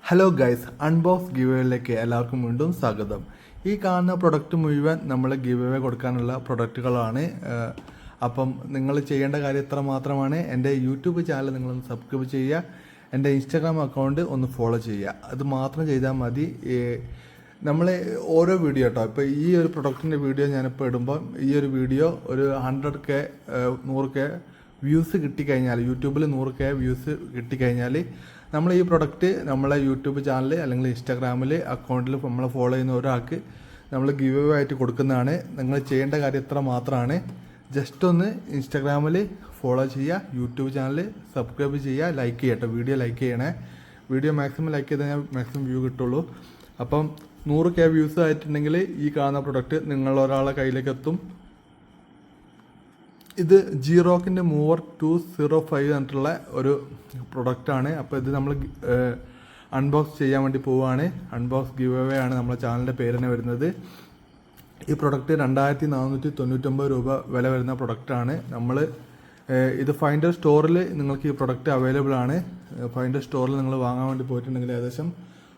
Hello guys, unbox ഗിവേയിലേക്ക് എല്ലാവർക്കും വീണ്ടും സ്വാഗതം. ഈ കാണുന്ന പ്രൊഡക്റ്റ് മുഴുവൻ നമ്മൾ ഗിവേ കൊടുക്കാനുള്ള പ്രൊഡക്റ്റുകളാണ്. അപ്പം നിങ്ങൾ ചെയ്യേണ്ട കാര്യം ഇത്ര മാത്രമാണ്. എൻ്റെ യൂട്യൂബ് ചാനൽ നിങ്ങളൊന്ന് സബ്സ്ക്രൈബ് ചെയ്യുക, എൻ്റെ ഇൻസ്റ്റാഗ്രാം അക്കൗണ്ട് ഒന്ന് ഫോളോ ചെയ്യുക. അത് മാത്രം ചെയ്താൽ മതി. നമ്മൾ ഓരോ വീഡിയോ കേട്ടോ, ഇപ്പോൾ ഈ ഒരു പ്രൊഡക്റ്റിൻ്റെ വീഡിയോ ഞാനിപ്പോൾ ഇടുമ്പോൾ ഈ ഒരു വീഡിയോ ഒരു 100K 100K വ്യൂസ് കിട്ടിക്കഴിഞ്ഞാൽ, യൂട്യൂബിൽ 100K വ്യൂസ് കിട്ടിക്കഴിഞ്ഞാൽ നമ്മൾ ഈ പ്രൊഡക്റ്റ് നമ്മളെ യൂട്യൂബ് ചാനൽ അല്ലെങ്കിൽ ഇൻസ്റ്റാഗ്രാമിൽ അക്കൗണ്ടിൽ നമ്മൾ ഫോളോ ചെയ്യുന്ന ഒരാൾക്ക് നമ്മൾ ഗിവ് അവേ ആയിട്ട് കൊടുക്കുന്നതാണ്. നിങ്ങൾ ചെയ്യേണ്ട കാര്യം ഇത്ര മാത്രമാണ്. ജസ്റ്റ് ഒന്ന് ഇൻസ്റ്റാഗ്രാമിൽ ഫോളോ ചെയ്യുക, യൂട്യൂബ് ചാനൽ സബ്സ്ക്രൈബ് ചെയ്യുക, ലൈക്ക് ചെയ്യട്ടെ, വീഡിയോ ലൈക്ക് ചെയ്യണേ. വീഡിയോ മാക്സിമം ലൈക്ക് ചെയ്താൽ ഞാൻ മാക്സിമം വ്യൂ കിട്ടുള്ളൂ. അപ്പം 100K വ്യൂസ് ആയിട്ടുണ്ടെങ്കിൽ ഈ കാണുന്ന പ്രൊഡക്റ്റ് നിങ്ങളൊരാളെ കയ്യിലേക്ക് എത്തും. ഇത് ജീറോക്കിൻ്റെ മൂവർ 205 എന്നിട്ടുള്ള ഒരു പ്രൊഡക്റ്റാണ്. അപ്പോൾ ഇത് നമ്മൾ അൺബോക്സ് ചെയ്യാൻ വേണ്ടി പോവുകയാണ്. അൺബോക്സ് ഗിവ് അവേ ആണ് നമ്മുടെ ചാനലിൻ്റെ പേര് തന്നെ വരുന്നത്. ഈ പ്രൊഡക്റ്റ് 2499 രൂപ വില വരുന്ന പ്രൊഡക്റ്റാണ്. നമ്മൾ ഇത് ഫൈൻഡർ സ്റ്റോറിൽ നിങ്ങൾക്ക് ഈ പ്രൊഡക്റ്റ് അവൈലബിൾ ആണ്. ഫൈൻഡർ സ്റ്റോറിൽ നിങ്ങൾ വാങ്ങാൻ വേണ്ടി പോയിട്ടുണ്ടെങ്കിൽ ഏകദേശം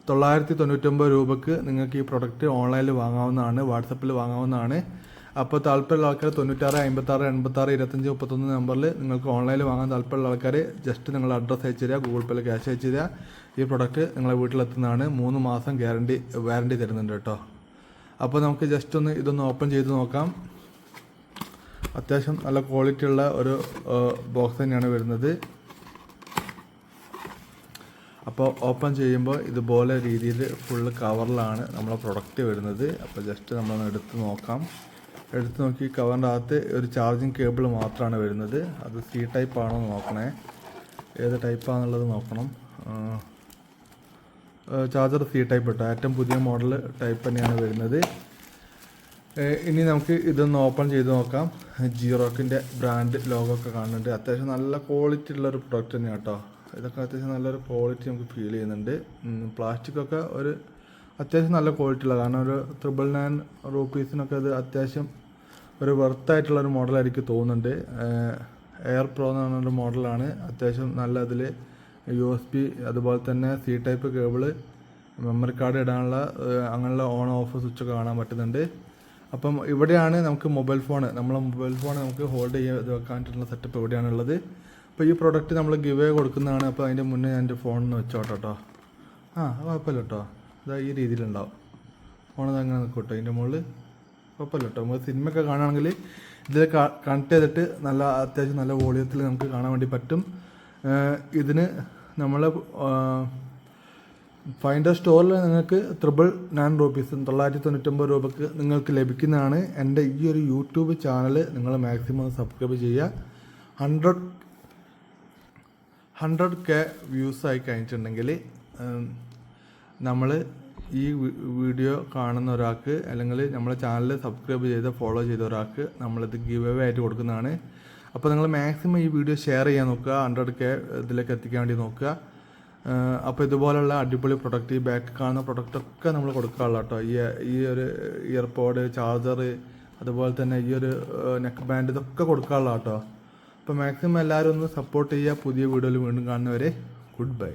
999 രൂപക്ക് നിങ്ങൾക്ക് ഈ പ്രൊഡക്റ്റ് ഓൺലൈനിൽ വാങ്ങാവുന്നതാണ്, വാട്സപ്പിൽ വാങ്ങാവുന്നതാണ്. അപ്പോൾ താല്പര്യമുള്ള ആൾക്കാർ 96 56 86 25 31 നമ്പറിൽ നിങ്ങൾക്ക് ഓൺലൈനിൽ വാങ്ങാൻ താല്പര്യമുള്ള ആൾക്കാർ ജസ്റ്റ് നിങ്ങൾ അഡ്രസ്സ് അയച്ചു തരിക, ഗൂഗിൾ പേയിൽ ക്യാഷ് അയച്ചു തരിക. ഈ പ്രൊഡക്റ്റ് നിങ്ങളെ വീട്ടിലെത്തുന്നതാണ്. 3 മാസം വാറണ്ടി തരുന്നുണ്ട് കേട്ടോ. അപ്പോൾ നമുക്ക് ജസ്റ്റ് ഒന്ന് ഇതൊന്ന് ഓപ്പൺ ചെയ്ത് നോക്കാം. അത്യാവശ്യം നല്ല ക്വാളിറ്റി ഉള്ള ഒരു ബോക്സ് തന്നെയാണ് വരുന്നത്. അപ്പോൾ ഓപ്പൺ ചെയ്യുമ്പോൾ ഇതുപോലെ രീതിയിൽ ഫുള്ള് കവറിലാണ് നമ്മളെ പ്രൊഡക്റ്റ് വരുന്നത്. അപ്പോൾ ജസ്റ്റ് നമ്മളൊന്ന് എടുത്ത് നോക്കി കവറിൻ്റെ അകത്ത് ഒരു ചാർജിങ് കേബിൾ മാത്രമാണ് വരുന്നത്. അത് സി ടൈപ്പ് ആണോ എന്ന് നോക്കണേ, ഏത് ടൈപ്പാണെന്നുള്ളത് നോക്കണം. ചാർജർ സി ടൈപ്പ് ഇട്ടോ, ഏറ്റവും പുതിയ മോഡൽ ടൈപ്പ് തന്നെയാണ് വരുന്നത്. ഇനി നമുക്ക് ഇതൊന്ന് ഓപ്പൺ ചെയ്ത് നോക്കാം. ജീറോക്കിൻ്റെ ബ്രാൻഡ് ലോഗോ ഒക്കെ കാണുന്നുണ്ട്. അത്യാവശ്യം നല്ല ക്വാളിറ്റി ഉള്ളൊരു പ്രൊഡക്റ്റ് തന്നെയാണ് കേട്ടോ. ഇതൊക്കെ അത്യാവശ്യം നല്ലൊരു ക്വാളിറ്റി നമുക്ക് ഫീൽ ചെയ്യുന്നുണ്ട്. പ്ലാസ്റ്റിക്കൊക്കെ ഒരു അത്യാവശ്യം നല്ല ക്വാളിറ്റി ഉള്ള, കാരണം ഒരു 999 റുപ്പീസിനൊക്കെ അത് അത്യാവശ്യം ഒരു വെർത്തായിട്ടുള്ളൊരു മോഡലായിരിക്കും തോന്നുന്നുണ്ട്. എയർ പ്രോ എന്ന് പറഞ്ഞൊരു മോഡലാണ്. അത്യാവശ്യം നല്ല അതിൽ USB അതുപോലെ തന്നെ C type cable, memory card ഇടാനുള്ള അങ്ങനെയുള്ള ഓൺ ഓഫ് സ്വിച്ചൊക്കെ കാണാൻ പറ്റുന്നുണ്ട്. അപ്പം ഇവിടെയാണ് നമുക്ക് നമ്മളെ മൊബൈൽ ഫോൺ നമുക്ക് ഹോൾഡ് ചെയ്ത് വെക്കാനായിട്ടുള്ള സെറ്റപ്പ് ഇവിടെയാണുള്ളത്. അപ്പോൾ ഈ പ്രൊഡക്റ്റ് നമ്മൾ ഗിവ് അവേ കൊടുക്കുന്നതാണ്. അപ്പോൾ അതിൻ്റെ മുന്നേ ഞാൻ എൻ്റെ ഫോണിൽ വെച്ചോട്ടോ കേട്ടോ. കുഴപ്പമില്ല കേട്ടോ, ഇതാ ഈ രീതിയിലുണ്ടാവും ഫോൺ. അങ്ങനെ നിൽക്കും കേട്ടോ, ഇതിൻ്റെ മുകളിൽ കുഴപ്പമില്ല കേട്ടോ. നമുക്ക് സിനിമയൊക്കെ കാണുകയാണെങ്കിൽ ഇതിൽ കണക്ട് ചെയ്തിട്ട് നല്ല അത്യാവശ്യം നല്ല വോളിയത്തിൽ നമുക്ക് കാണാൻ വേണ്ടി പറ്റും. ഇതിന് നമ്മൾ ഫൈൻഡർ സ്റ്റോറിൽ നിങ്ങൾക്ക് 999 റുപ്പീസ് 999 രൂപക്ക് നിങ്ങൾക്ക് ലഭിക്കുന്നതാണ്. എൻ്റെ ഈ ഒരു യൂട്യൂബ് ചാനൽ നിങ്ങൾ മാക്സിമം സബ്സ്ക്രൈബ് ചെയ്യുക. 100K വ്യൂസ് ആയി കഴിഞ്ഞിട്ടുണ്ടെങ്കിൽ നമ്മൾ ഈ വീഡിയോ കാണുന്ന ഒരാൾക്ക് അല്ലെങ്കിൽ നമ്മളെ ചാനൽ സബ്സ്ക്രൈബ് ചെയ്ത് ഫോളോ ചെയ്ത ഒരാൾക്ക് നമ്മളിത് ഗിവ് അവേ ആയിട്ട് കൊടുക്കുന്നതാണ്. അപ്പോൾ നിങ്ങൾ മാക്സിമം ഈ വീഡിയോ ഷെയർ ചെയ്യാൻ നോക്കുക, 100K ഇതിലേക്ക് എത്തിക്കാൻ വേണ്ടി നോക്കുക. അപ്പോൾ ഇതുപോലുള്ള അടിപൊളി പ്രൊഡക്റ്റ്, ഈ ബാക്ക് കാണുന്ന പ്രൊഡക്റ്റൊക്കെ നമ്മൾ കൊടുക്കാറുള്ള കേട്ടോ. ഈ ഒരു ഇയർപോഡ്, ചാർജർ, അതുപോലെ തന്നെ ഈ ഒരു നെക്ക് ബാൻഡ്, ഇതൊക്കെ കൊടുക്കാറുള്ള കേട്ടോ. അപ്പോൾ മാക്സിമം എല്ലാവരും ഒന്ന് സപ്പോർട്ട് ചെയ്യുക. പുതിയ വീഡിയോയിൽ വീണ്ടും കാണുന്നവരെ ഗുഡ് ബൈ.